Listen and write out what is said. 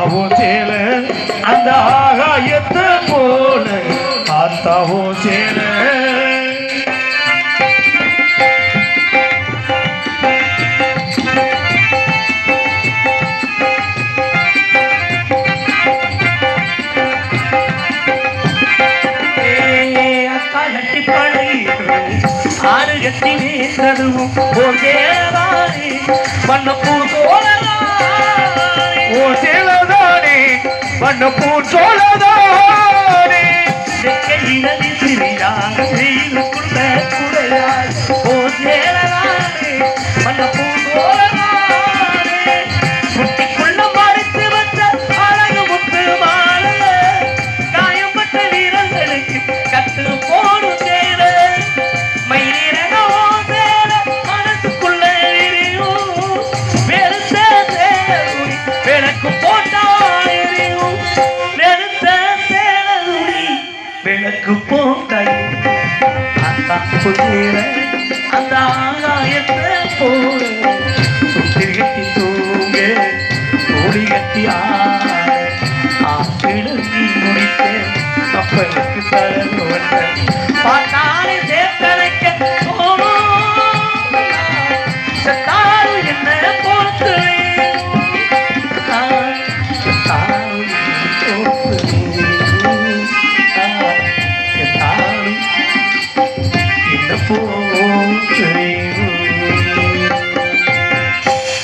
ஆத்தாவும் சேல அந்த ஆகாயத்தை போல ஆத்தாவும் சேல ஆறு கட்டினே நடுவும் போகேதானே வண்ணப்பூ சோழதானே ஓ சேலதானே வண்ணப்பூ சோழதானே கையினதி சிறியான் வெயிலுக்குள்ள குடையாய் ஓ சேலதானே வண்ணப்பூ சோழதானே குட்டிக்குள்ள மறைத்து வந்த அழகு முத்து மாலை காயம்பட்ட வீரர்களுக்கு கட்டு போடும் விளக்கு போட்டாய் அந்த ஆகாயத்தை போல கட்டி தூங்க கோடி கட்டி